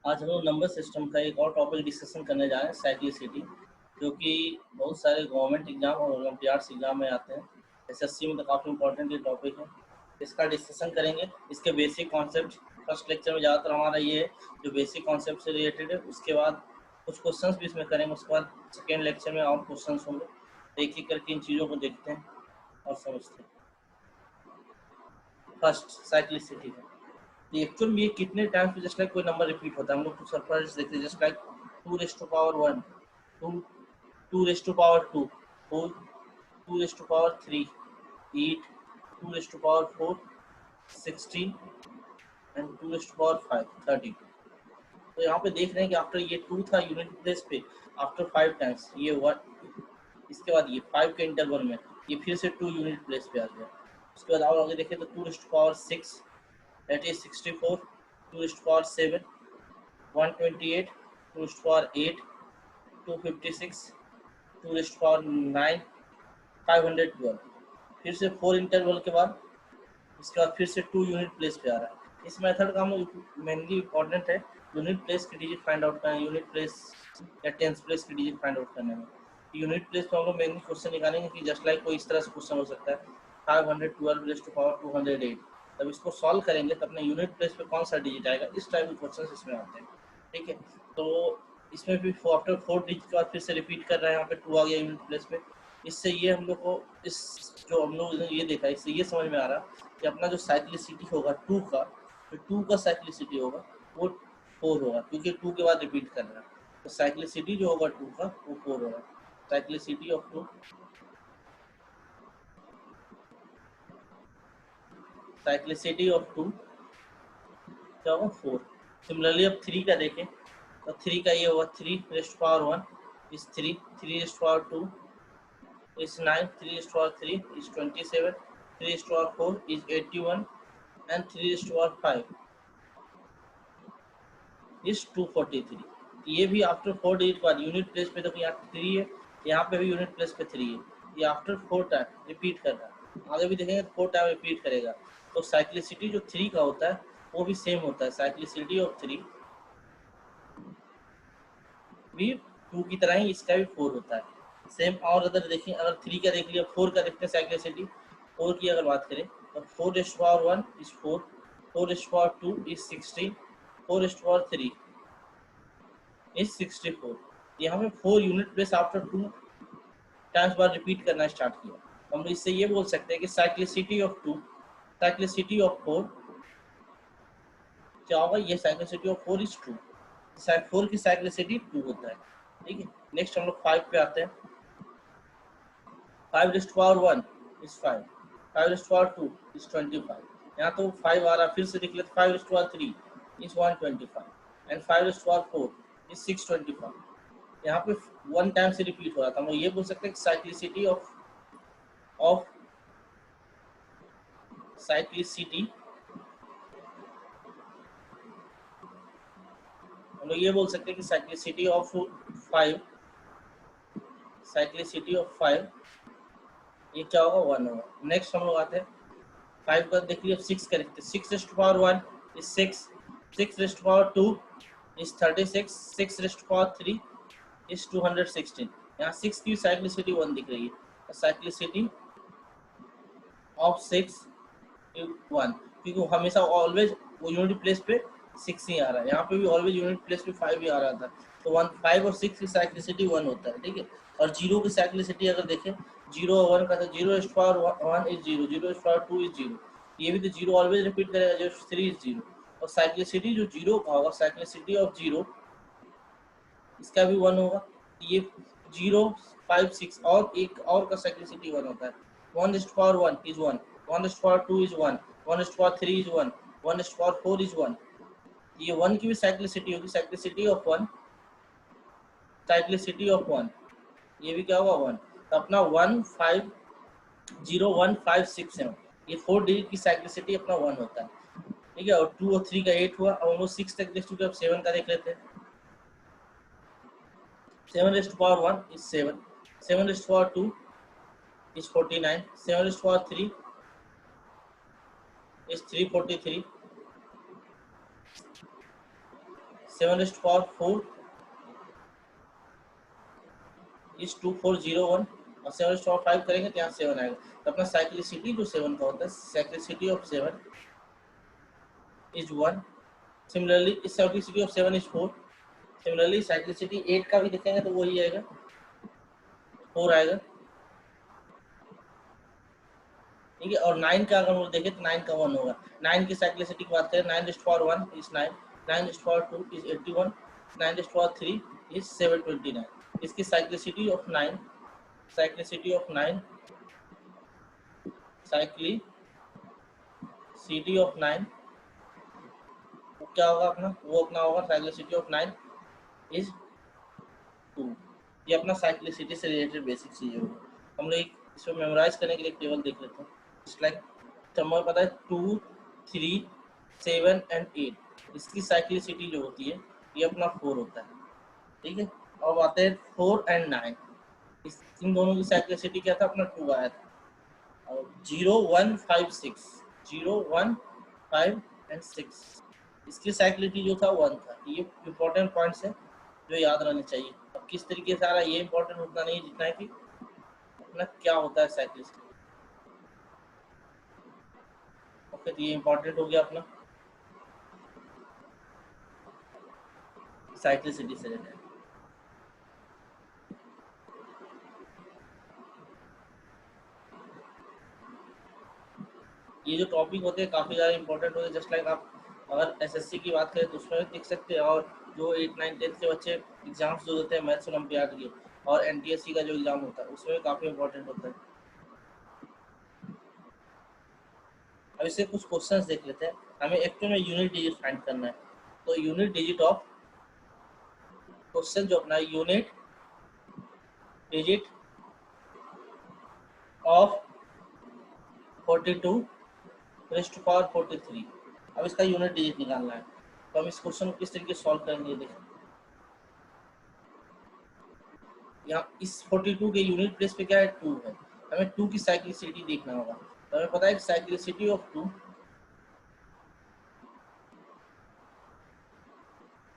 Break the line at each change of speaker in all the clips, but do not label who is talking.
आज हम लोग नंबर सिस्टम का एक और टॉपिक डिस्कशन करने जा रहे हैं, साइक्लिसिटी, जो कि बहुत सारे गवर्नमेंट एग्जाम और ओलंपियाड्स एग्जाम में आते हैं। एसएससी में तो काफ़ी इंपॉर्टेंट ये टॉपिक है। इसका डिस्कशन करेंगे, इसके बेसिक कॉन्सेप्ट। फर्स्ट लेक्चर में ज़्यादातर हमारा ये है जो बेसिक कॉन्सेप्ट से रिलेटेड है। उसके बाद कुछ क्वेश्चंस भी इसमें करेंगे। उसके बाद सेकेंड लेक्चर में और क्वेश्चंस होंगे। तो एक एक करके इन चीज़ों को देखते हैं और समझते हैं। फर्स्ट साइक्लिसिटी है। एक्चुअल में ये कितने टाइम्स पे जस्ट लाइक कोई नंबर रिपीट होता है। हम लोग तो सरप्राइज देखते हैं, जस्ट लाइक 2⁻1, 2⁻2, 2⁻3, 8, 2⁻4, 16 एंड 2⁻5, 30। तो यहाँ पे देख रहे हैं कि आफ्टर ये 2 था यूनिट प्लेस पे, आफ्टर 5 टाइम्स ये 1, इसके बाद ये 5 के इंटरवल में ये फिर से 2 यूनिट प्लेस पे आ गया। उसके बाद और आगे देखें तो 2⁻6, that is 64, 2⁻7, 128, 2⁻8, 256, 2⁻9, 512। फिर से 4 इंटरवल के बाद इसके बाद फिर से 2 यूनिट प्लेस पे आ रहा है। इस मेथड का हम मेनली इंपॉर्टेंट है यूनिट प्लेस की डिजिट फाइंड आउट करना, यूनिट प्लेस या टेंस प्लेस की डिजिट फाइंड आउट करने में। यूनिट प्लेस पे हम लोग मेनली क्वेश्चन निकालेंगे कि जस्ट लाइक कोई इस तरह से क्वेश्चन हो सकता है 512 तब इसको सॉल्व करेंगे तो अपने यूनिट प्लेस पे कौन सा डिजिट आएगा, इस टाइप के क्वेश्चन इसमें आते हैं। ठीक है, तो इसमें भी आफ्टर 4 डिजिट के बाद फिर से रिपीट कर रहे हैं। यहाँ पे 2 आ गया यूनिट प्लेस पे। इससे ये हम लोग को इस जो हम लोग ये देखा इससे ये समझ में आ रहा कि अपना जो साइक्लिसिटी होगा 2 का, जो 2 का साइक्लिसिटी होगा वो 4 होगा, क्योंकि 2 के बाद रिपीट कर रहा है। तो साइक्लिसिटी जो होगा 2 का वो 4 होगा। साइक्लिसिटी ऑफ 2, साइक्लिसिटी ऑफ 2 क्या होगा 4। सिमिलरली अब 3 का देखें तो 3 का ये होगा 3⁻1 is 3, 3⁻2 is 9, 3⁻3 is 27, 3⁻4 is 81 and 3⁻5 is 243। ये भी आफ्टर 4 डिजिट के बाद यूनिट प्लेस पे देखो यहाँ 3 है, यहाँ पे भी यूनिट प्लेस पे 3 है। ये आफ्टर 4 टाइम रिपीट कर रहा है। आगे भी देखेंगे 4 टाइम रिपीट करेगा। तो साइक्लिसिटी जो 3 का होता है वो भी सेम होता है। साइक्लिसिटी ऑफ 3 भी 2 की तरह ही इसका भी 4 होता है सेम। और अगर देखें, अगर 3 का देख लिया, 4 का देखते हैं साइक्लिसिटी। 4 की अगर बात करें तो 4⁻1 इज 4, 4⁻2 इज 16, 4⁻3 इज 64। यहाँ पे 4 यूनिट प्लेस आफ्टर 2 टाइम्स बाद रिपीट करना स्टार्ट किया। तो हम इससे ये बोल सकते हैं कि साइक्लिसिटी ऑफ 2, साइक्लिसिटी ऑफ 4 क्या होगा, ये साइक्लिसिटी ऑफ 4 इज 2। 4 की साइक्लिसिटी 2 होता है। ठीक है, नेक्स्ट हम लोग 5 पे आते हैं। 5⁻1 is 5, 5⁻2 is 25। यहाँ तो 5 आ रहा, फिर से देख लेते 5⁻3 is 125 and 5⁻4 is 625। यहाँ पे 1 टाइम से रिपीट हो रहा था। हम ये बोल सकते हैं साइक्लिसिटी ऑफ साइक्लिसिटी, हम लोग ये बोल सकते हैं कि साइक्लिसिटी ऑफ 5, साइक्लिसिटी ऑफ 5 ये क्या होगा 1 होगा। नेक्स्ट हम लोग आते हैं 5 का देख लिया, 6 का देखते हैं। 6⁻1 is 6, 6⁻2 is 36, 6⁻3 is 216। यहाँ 6 की साइक्लिसिटी 1 दिख रही है। साइक्लिसिटी ऑफ 6 1, क्योंकि हमेशा ऑलवेज वो यूनिट प्लेस पे 6 ही आ रहा है। यहाँ पे भी ऑलवेज यूनिट प्लेस पे 5 ही आ रहा था। तो 1, 5 और 6 की साइक्लिसिटी 1 होता है। ठीक है, और 0 की साइक्लिसिटी अगर देखें 0 और 1 का, तो 0⁻1 इज 0, 0⁻2 इज 0। ये भी तो 0 ऑलवेज रिपीट करेगा, 0⁻3 इज 0। और साइक्लिसिटी जो 0 का होगा, साइक्लिसिटी ऑफ 0 इसका भी 1 होगा। ये 0, 5, 6 और एक और का साइक्लिसिटी 1 होता है। 1⁻1 इज 1, 1⁻2 इज 1, 1⁻3 इज 1, 1⁻4 इज 1। ये 1 की भी साइक्लिसिटी होगी, साइक्लिसिटी ऑफ 1, साइक्लिसिटी ऑफ 1, ये भी क्या होगा 1। तो अपना 1, 5, 0, 1, 5, 6, 7 ये 4 डिजिट की साइक्लिसिटी अपना 1 होता है। ठीक है, और 2 और 3 का 8 हुआ। अब हम लोग 6 तक देख चुके, अब 7 का देख लेते हैं। 7⁻1 is 7, 7⁻2 is 49, 7⁻3 is 343, 7 rest power 4 is 2401 और 7 रेस्ट पावर 5 करेंगे तो यहाँ 7 आएगा। तो अपना साइक्लिसिटी जो 7 का होता है, साइक्लिसिटी ऑफ 7 इज 1। सिमिलरली इस cyclicity of 7 is 4। Similarly cyclicity 8 का भी देखेंगे तो वही आएगा, 4 आएगा, ठीक है। और 9 का अगर हम देखें तो 9 का 1 होगा। 9 की साइक्लिसिटी की बात करें, 9 rest power 1 is 9, 9 rest power 2 is 81, 9 rest power 3 is 729। इसकी cyclicity of 9, cyclicity of 9, cyclicity of 9 क्या होगा अपना, वो अपना होगा साइक्लिसिटी ऑफ 9 इज 2। ये अपना साइक्लिसिटी से रिलेटेड बेसिक चीज़ होगी। हम लोग इसमें मेमोराइज करने के लिए टेबल देख लेते हैं। इट्स लाइक हमें पता है 2, 3, 7 एंड 8, इसकी साइक्लिसिटी जो होती है ये अपना 4 होता है, ठीक है। अब आते हैं 4 एंड 9, इन दोनों की साइक्लिसिटी क्या था, अपना 2 आया था। और 0, 1, 5, 6, 0, 1, 5 एंड 6, इसकी साइक्लिसिटी जो था 1 था। ये इंपॉर्टेंट पॉइंट्स है जो याद रहने चाहिए। अब किस तरीके से आ रहा है ये इंपॉर्टेंट उतना नहीं जितना है कि अपना क्या होता है साइक्लिसिटी। ओके, तो ये इंपॉर्टेंट हो गया अपना साइक्लिसिटी से रिलेटेड। ये जो टॉपिक होते हैं काफ़ी ज़्यादा इंपॉर्टेंट होते हैं। जस्ट लाइक आप अगर एसएससी की बात करें तो उसमें भी देख सकते हैं, और जो 8, 9, 10 के बच्चे एग्जाम्स जो होते हैं मैथ्स ओलंपियाड के और एनटीएससी का जो एग्ज़ाम होता है उसमें भी काफ़ी इंपॉर्टेंट होता है। अब इससे कुछ क्वेश्चंस देख लेते हैं। हमें एक्चुअल में यूनिट डिजिट फाइंड करना है। तो यूनिट डिजिट ऑफ, क्वेश्चन जो अपना unit digit of 42 raised to power 43। अब इसका यूनिट डिजिट निकालना है। तो हम इस क्वेश्चन को किस तरीके से सॉल्व करेंगे देखें। यहाँ इस 42 के यूनिट प्लेस पे क्या है, 2 है। हमें 2 की साइक्लिसिटी देखना होगा। तो हमें पता है कि cyclicity of 2,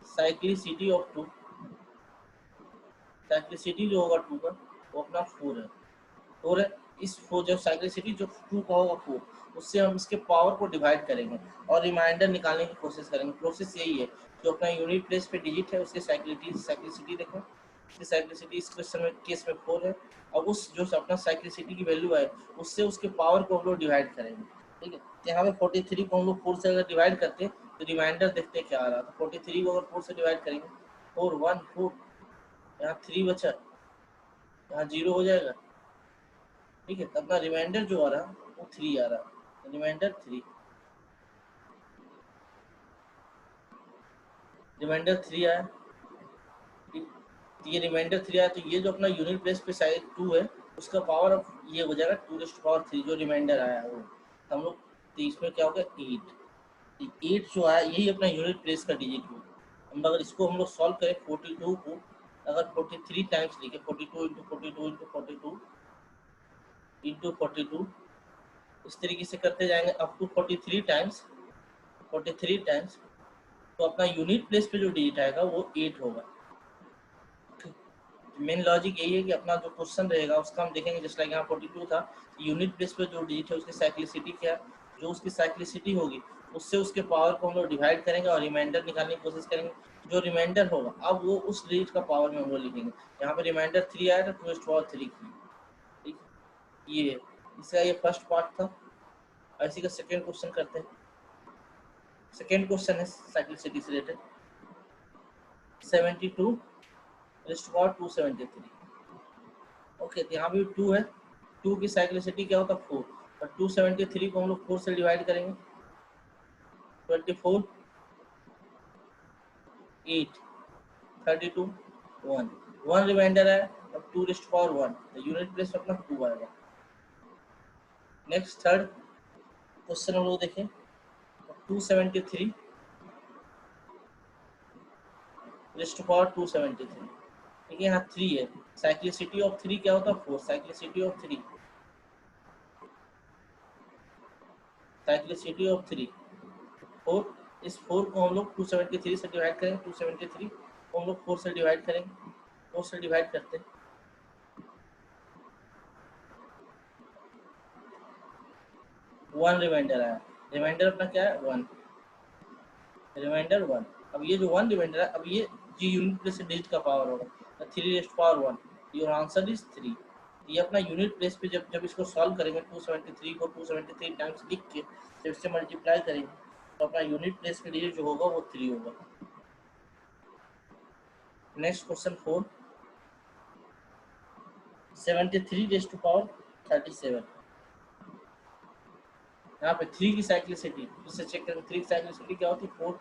cyclicity of 2, cyclicity जो होगा 2 का वो अपना 4 है। 4 है। इस 4 जो साइक्लिसिटी जो 2 का होगा 4, उससे हम इसके पावर को डिवाइड करेंगे और रिमाइंडर निकालने की कोशिश करेंगे। प्रोसेस यही है। जो अपना यूनिट प्लेस पे डिजिट है उसकी साइक्लिसिटी देखो। इसकी साइक्लिसिटी इस क्वेश्चन में केस में 4 है। और उस जो अपना साइक्लिसिटी की वैल्यू है उससे उसके पावर को हम लोग डिवाइड करेंगे, ठीक है। तो यहाँ पे 43 को हम लोग 4 से अगर डिवाइड करते तो रिमाइंडर देखते क्या आ रहा। तो 43 को अगर 4 से डिवाइड करेंगे 4, 1, 4, यहाँ 3 बचा, यहाँ 0 हो जाएगा, ठीक है। अपना रिमाइंडर जो आ रहा वो 3 आ रहा, रिमाइंडर 3, रिमाइंडर 3 आया। ये रिमाइंडर 3 आया। तो ये जो अपना यूनिट प्लेस पे साइज 2 है उसका पावर अब ये हो जाएगा 2 रेज़्ड टू पावर 3 जो रिमाइंडर आया है वो। हम लोग तो इसमें क्या होगा 8, 8 जो आया यही अपना यूनिट प्लेस का डिजिट हो। हम अगर इसको हम लोग सॉल्व करें 42 को अगर 43 टाइम्स लिखे, 42 इंटू 42 इंटू 42 इंटू 42, इस तरीके से करते जाएंगे अप टू 43 टाइम्स, 43 टाइम्स, तो अपना यूनिट प्लेस पे जो डिजिट आएगा वो 8 होगा। मेन लॉजिक यही है कि अपना जो क्वेश्चन रहेगा उसका हम देखेंगे। जस्ट लाइक यहाँ 42 था, यूनिट प्लेस पे जो डिजिट है उसकी साइक्लिसिटी क्या है, जो उसकी साइक्लिसिटी होगी उससे उसके पावर को हम लोग डिवाइड करेंगे और रिमाइंडर निकालने की कोशिश करेंगे। जो रिमाइंडर होगा अब वो उस डिजिट का पावर में हम लोग लिखेंगे। यहाँ पे रिमाइंडर 3 आया था, 2 रेज़्ड टू पावर 3 की, ठीक। ये इसका ये फर्स्ट पार्ट था। इसी का सेकेंड क्वेश्चन करते हैं। सेकेंड क्वेश्चन है साइक्लिसिटी से related, 72 raised to power 273। Okay, तो यहाँ भी 2 है। 2 की साइक्लिसिटी क्या होता है 4, और 273 को हम लोग 4 से डिवाइड करेंगे, 24, 8, 32, 1, 1 रिमाइंडर है। अब 2 रेज़्ड टू पावर 1, तो यूनिट प्लेस अपना 2 आएगा। नेक्स्ट थर्ड क्वेश्चन हम लोग देखें, 273 रेज़्ड टू पावर 273, ठीक है। यहाँ 3 है। साइक्लिसिटी ऑफ 3 क्या होता है 4, साइक्लिसिटी ऑफ 3, साइक्लिसिटी ऑफ 3 4, इस 4 को हम लोग 273 से डिवाइड करेंगे, 273 को हम लोग 4 से डिवाइड करेंगे, 4 से डिवाइड करते हैं, 1 रिमाइंडर आया, रिमाइंडर अपना क्या है 1, रिमाइंडर 1। अब ये जो 1 रिमाइंडर है, अब ये यूनिट प्लेस से डिजिट का पावर होगा, 3 योर आंसर इज 3। ये अपना यूनिट प्लेस पे जब इसको सॉल्व करेंगे, 273 को 273 टाइम्स लिख के जब इससे मल्टीप्लाई करेंगे तो अपना यूनिट प्लेस पे डिजिट जो होगा वो 3 होगा। Next question 4, 73 raise to power 37। यहाँ पे 3 की साइक्लिसिटी इससे चेक करेंगे, 3 की साइक्लिसिटी क्या होती है 4,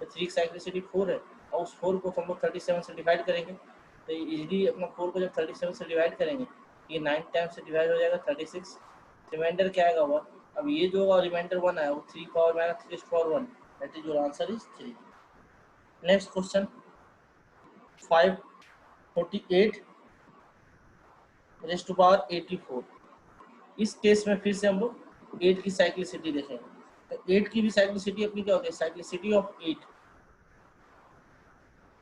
तो 3 की साइक्लिसिटी 4 है, और उस 4 को हम लोग 37 से डिवाइड करेंगे, तो इजीली अपना 4 को जब 37 से डिवाइड करेंगे ये 9 टाइम्स से डिवाइड हो जाएगा 36, रिमाइंडर क्या आएगा 1। अब ये जो रिमाइंडर 1 आया वो 3 पावर में आएगा 3 power 1, that is your answer is 3। Next question 548 raise to power 84। इस केस में फिर से हम लोग 8 की साइक्लिसिटी देखेंगे, तो 8 की भी साइक्लिसिटी अपनी क्या होती है, साइक्लिसिटी ऑफ 8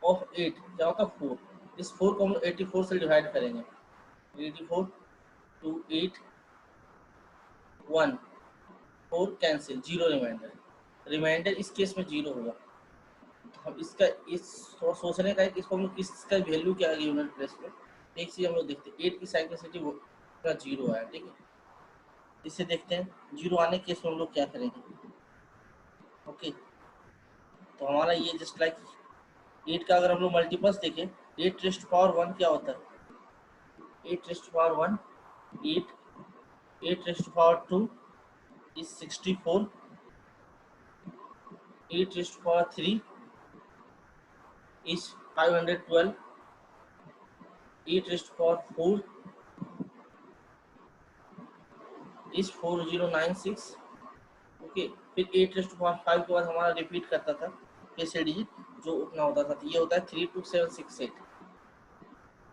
क्या होता है 4। इस 4 को हम लोग 84 से डिवाइड करेंगे, 84 टू 8 1 4 कैंसिल, 0 रिमाइंडर, रिमाइंडर इस केस में 0 होगा। तो हम इसका इस सोचने का है कि इसको हम लोग किसका वैल्यू क्या आएगी यूनिट प्लेस पे, एक चीज हम लोग देखते हैं 8 की साइक्लिसिटी वो 0 आया, ठीक है, इसे देखते हैं 0 आने के केस में हम लोग क्या करेंगे। ओके, तो हमारा ये जस्ट लाइक 8 का अगर हम लोग मल्टीपल्स देखें, 8 रेज़ टू पावर 1 क्या होता है, 8 raise to power 1 8, 8 raise to power 2 is 64, 8 raise to power 3 is 512, 8 raise to power 4 is 4096। Okay, फिर 8 रेज़ टू पावर 5 के बाद हमारा रिपीट करता था फिर से डिजिट जो उतना होता था, ये होता है 32768,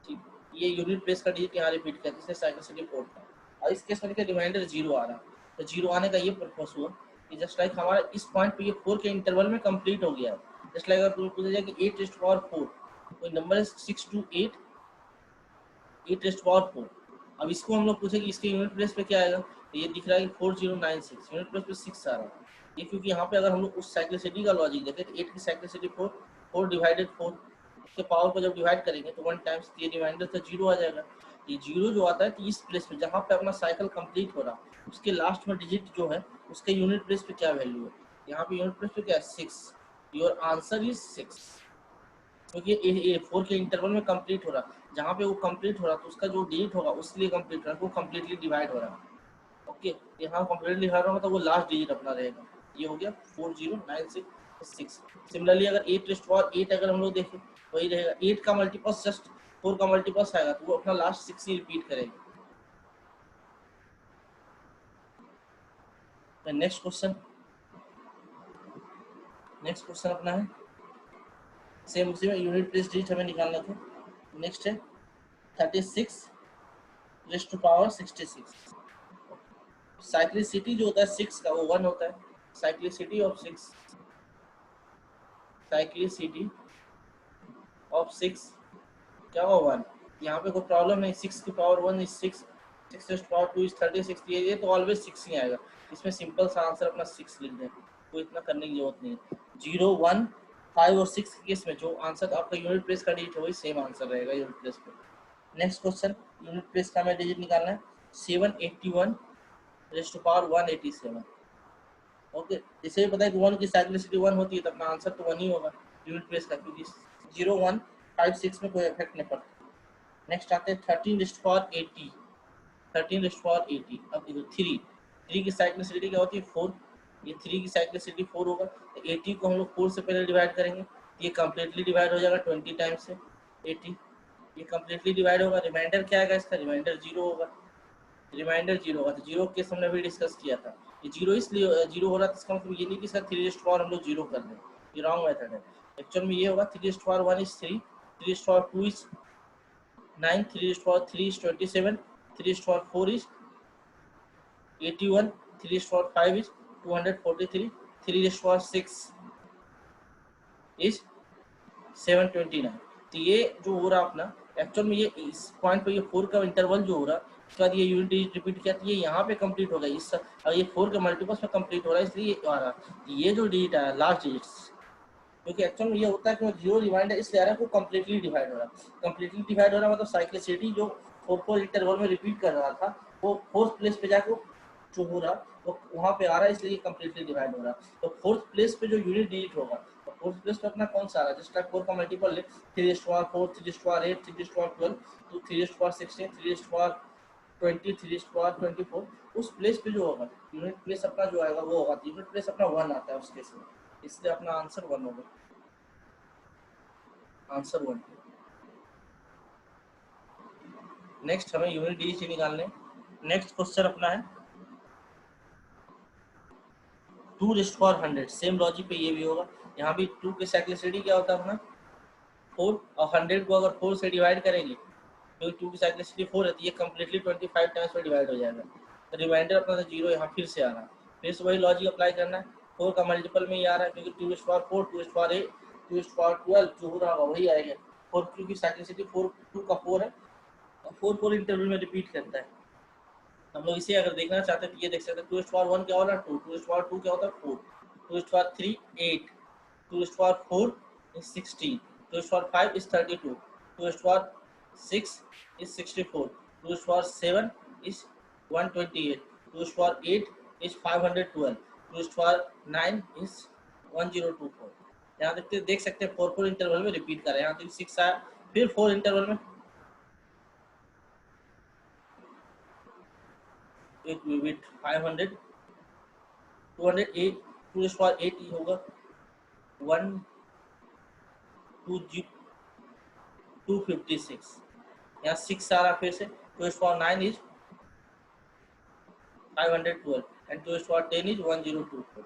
ठीक, ये यूनिट प्लेस का डिजिट यहाँ रिपीट करते हैं साइक्लिसिटी 4 का। और इस केस में देखिए रिमाइंडर 0 आ रहा, तो 0 आने का ये पर्पस हुआ कि जस्ट लाइक हमारा इस पॉइंट पे ये 4 के इंटरवल में कंप्लीट हो गया है। जस्ट लाइक अगर पूछा जाए कि 8 रेज़ टू पावर 4 कोई नंबर है 628, 8 रेज़ टू पावर 4, अब इसको हम लोग पूछे कि इसके यूनिट प्लेस पे क्या आएगा, तो ये दिख रहा है कि 4096, यूनिट प्लेस पे 6 आ रहा है, ये क्योंकि यहाँ पे अगर हम लोग उस साइक्लिसिटी का लॉजिक देखें तो 8 की साइक्लिसिटी 4, 4 डिवाइडेड 4 के पावर को जब डिवाइड करेंगे तो 1 टाइम्स ये रिमाइंडर तो 0 आ जाएगा। ये 0 जो आता है तो इस प्लेस पे जहाँ पे अपना साइकिल कंप्लीट हो रहा उसके लास्ट में डिजिट जो है उसके यूनिट प्लेस पे क्या वैल्यू है, यहाँ पे यूनिट प्लेस पे क्या है 6, योर आंसर इज 6, क्योंकि ये 4 के इंटरवल में कंप्लीट हो रहा, जहाँ पे वो कंप्लीट हो रहा तो उसका जो डिजिट होगा उसके लिए कंप्लीट हो रहा है, वो कंप्लीटली डिवाइड हो रहा है। ओके, यहाँ कंप्लीटली डिवाइड होगा तो वो लास्ट डिजिट अपना रहेगा, ये हो गया 40966। सिमिलरली अगर 8 रेज़ टू पावर 8 अगर हम लोग देखें वही रहेगा, 8 का मल्टीपल्स जस्ट 4 का मल्टीपल्स आएगा तो वो अपना लास्ट 6 ही रिपीट करेगा। नेक्स्ट क्वेश्चन अपना है सेम उसी में यूनिट प्लेस डिजिट हमें निकालना था। नेक्स्ट है 36 रेज़ टू पावर 66। साइक्लिसिटी जो होता है 6 का वो 1 होता है, साइक्लिसिटी ऑफ 6 क्या होगा 1, यहाँ पे कोई प्रॉब्लम नहीं, 6 की power 1 is 6, 6 raise to power 2 is 36, ये तो ऑलवेज 6 ही आएगा, इसमें सिंपल सा आंसर अपना 6 लिख दें, कोई इतना करने की जरूरत नहीं है। 0 1 5 और 6 के केस में जो आंसर आपका यूनिट प्लेस का डिजिट है वही सेम आंसर रहेगा यूनिट प्लेस पे। नेक्स्ट क्वेश्चन यूनिट प्लेस का हमें डिजिट निकालना है 781 रेज़ टू पावर 187। ओके, इसे भी पता है कि 1 की साइक्लिसिटी 1 होती है तो अपना आंसर तो 1 ही होगा यूनिट प्लेस का, क्योंकि 0 1 5 6 में कोई इफेक्ट नहीं पड़ता। नेक्स्ट आते हैं 13 raise to power 80, 13 raise to power 80। अब देखो 3 की साइक्लिसिटी क्या होती है 4, ये 3 की साइक्लिसिटी 4 होगा, तो 80 को हम लोग 4 से पहले डिवाइड करेंगे, ये कम्प्लीटली डिवाइड हो जाएगा 20 टाइम्स से 80, ये कम्प्लीटली डिवाइड होगा, रिमाइंडर क्या आएगा इसका, रिमाइंडर 0 होगा, रिमाइंडर 0 होगा, तो 0 केस हमने अभी डिस्कस किया था, ये 0 इसलिए 0 हो रहा था, इसका मतलब ये नहीं कि इसका 3 रेज़ टू पावर हम लोग 0 कर दें, ये रॉन्ग मेथड है। एक्चुअल में ये होगा 3 raise to power 1 is 3, 3 raise to power 2 is 9, 3 raise to power 3 is 27, 3 raise to power 4 is 81, 3 raise to power 5 is 243, 3 raise to power 6 is 729। तो ये जो हो रहा अपना एक्चुअल में, ये इस पॉइंट पे ये 4 का इंटरवल जो हो रहा, उसके बाद ये यूनिट डिजिट रिपीट किया, तो ये यहाँ पे कंप्लीट हो गया, इस और ये 4 के मल्टीपल्स में कंप्लीट हो रहा है, इसलिए ये आ रहा। ये जो डिजिट आया लास्ट डिजिट्स, क्योंकि एक्चुअल में ये होता है कि जीरो डिवाइड है, इसलिए आ रहा है वो कंप्लीटली डिवाइड हो रहा है। कंप्लीटली डिवाइड हो रहा है मतलब साइक्लिसिटी जो 4 इंटरवल में रिपीट कर रहा था, वो फोर्थ प्लेस पे जाकर जो हो रहा वो वहाँ पे आ रहा है, इसलिए कंप्लीटली डिवाइड हो रहा है। तो फोर्थ प्लेस पे जो यूनिट डिजिट होगा, तो फोर्थ प्लेस पे अपना कौन सा आ रहा है, जिसका 4 का मल्टीपल है 3^4, 3^8, 3^12, तो 3^16, 3^20, 3^24, उस प्लेस पे जो होगा यूनिट प्लेस अपना जो आएगा वो होगा, यूनिट प्लेस अपना 1 आता है उस केस में, इसलिए अपना आंसर 1 होगा, आंसर 1। नेक्स्ट हमें यूनिट डिजिट निकालने। नेक्स्ट क्वेश्चन अपना है 2^100। सेम लॉजिक पे ये भी होगा, यहाँ भी 2 के साइक्लिसिटी क्या होता है अपना 4, और 100 को अगर 4 से डिवाइड करेंगे, क्योंकि 2 की साइक्लिसिटी 4 है, तो ये कम्प्लीटली 25 टाइम्स में डिवाइड हो जाएगा, तो रिमाइंडर अपना तो 0 यहाँ फिर से आ रहा है, फिर से वही लॉजिक अप्लाई करना है। 4 का मल्टीपल में ही आ रहा है, क्योंकि 2^4, 2^8, 2^12 जो हो रहा होगा वही आएगा। 4 क्योंकि साइक्लिसिटी 4, 2 का 4 है, और 4 इंटरवल में रिपीट करता है। हम लोग इसे अगर देखना चाहते हैं तो ये देख सकते हैं 2^1 क्या होता है 2, 2^2 क्या होता है 4, 2^3 8, 2^4 is 16, 2^5 is 32, 2^6 is 64, 2^7 is 128, 2^8 is 512, 2^9 is 1024। यहाँ देख सकते हैं 4 इंटरवल में रिपीट कर रहे हैं, यहाँ तो 6 आया, फिर 4 इंटरवल में 500, 208, 2^8 होगा 1 256, यहाँ 6 आ रहा फिर से, 2^9 इज 512 एंड 2^10 इज 1024।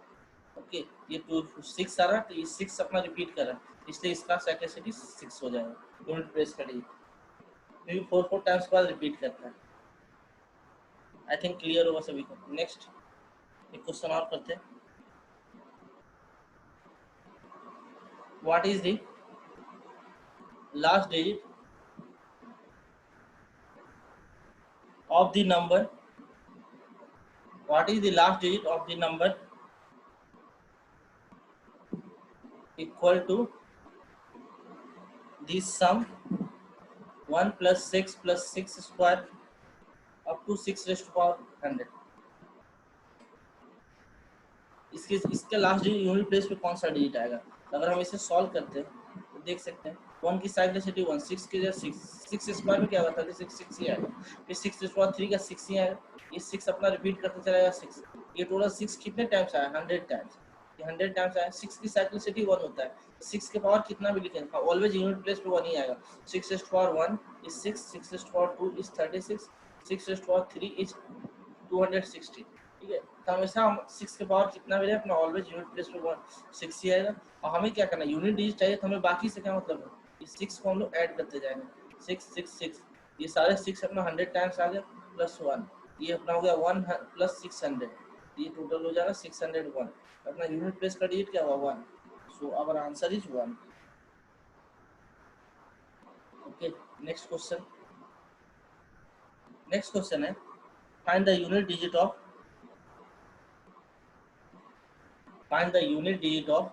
ओके, ये 6 आ रहा, तो ये 6 अपना रिपीट कर रहा है, इसलिए इसका साइक्लिसिटी 6 हो जाएगा यूनिट प्लेस का डिजिट, क्योंकि 4 टाइम्स के बाद रिपीट करता है। आई थिंक क्लियर होगा सभी को। नेक्स्ट एक क्वेश्चन और करते हैं। What is the last digit of the number, what is the last digit of the number equal to the sum 1 plus 6 plus 6 square up to 6^100। इसके लास्ट डिजिट यूनिट प्लेस पे कौन सा digit आएगा, अगर हम इसे सॉल्व करते हैं तो देख सकते हैं 1 की साइक्लिसिटी 1, 6 की जगह 6 स्क्वायर में क्या होगा 36, 6 ही आएगा, फिर 6^3 का 6 ही आएगा, ये 6 अपना रिपीट करते चलेगा 6, ये टोटल 6 कितने टाइम्स आया 100 टाइम्स, ये 100 टाइम्स आया। 6 की साइक्लिसिटी 1 होता है, 6 के पावर कितना भी लिखें ऑलवेज यूनिट प्लेस पे 1 ही आएगा। 6^1 is 6, 6^2 is 36, 6^3 is 260। ठीक है, तो हमेशा हम 6 के पावर कितना भी रहे अपना ऑलवेज यूनिट प्लेस पे 6 ही आएगा। और हमें क्या करना है, यूनिट डिजिट चाहिए, तो हमें बाकी से क्या मतलब है, इस 6 को हम लोग ऐड करते जाएंगे, 6 6 6, ये सारे 6 अपना 100 टाइम्स आ गया प्लस 1, ये अपना हो गया 1 प्लस 600, ये टोटल हो जाएगा 601, अपना यूनिट प्लेस का डिजिट क्या हुआ 1, so our answer is 1। Okay, next question. Next question है find the unit digit of, find the unit digit of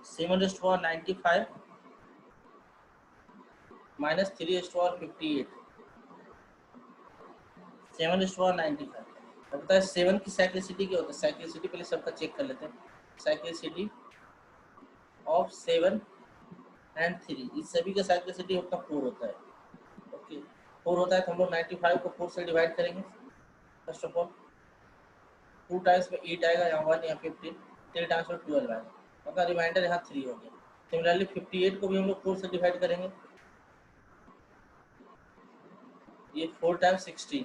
7^95 minus 3^58, 7^95। अब बताए 7 की साइक्लिसिटी क्या होता है, साइक्लिसिटी पहले सबका चेक कर लेते हैं। साइक्लिसिटी ऑफ 7 एंड 3, इस सभी का साइक्लिसिटी अपना 4 होता है। ओके, 4 होता है तो हम लोग 95 को 4 से डिवाइड करेंगे। फर्स्ट ऑफ ऑल 2 टाइम्स में 8 आएगा, यहाँ 1, यहाँ 15, 3 टाइम्स में 12 आएगा, अपना रिमाइंडर यहाँ 3 हो गया। सिमिलरली 58 को भी हम लोग 4 से डिवाइड करेंगे, ये 4 टाइम्स 16,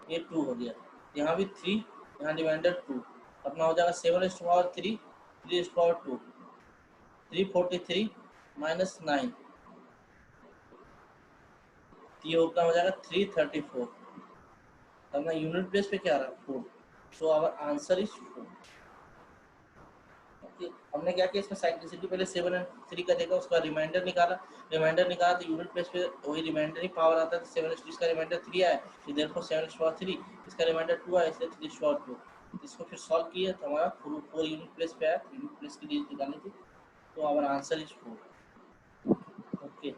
ये 2 हो गया, यहाँ भी 3, यहाँ रिमाइंडर 2, अपना हो जाएगा 7^3, 3^2, 343 माइनस 9, तो ये होगा हो जाएगा 334। तब ना यूनिट प्लेस पे क्या आ रहा है 4, so our answer is 4। Okay, हमने क्या किया इसमें साइक्लिसिटी पहले 7 एंड 3 का देखा, उसका रिमाइंडर निकाला तो यूनिट प्लेस पे वही रिमाइंडर ही पावर आता है। 7 इसका रिमाइंडर 3 आया, तो देयरफॉर 7 इसका रिमाइंडर 2 आया, इसलिए 3 इसको फिर सॉल्व किया तो हमारा 4 यूनिट प्लेस पे आया, यूनिट प्लेस की डिजिट निकालनी थी, तो आवर आंसर इज 4। ओके,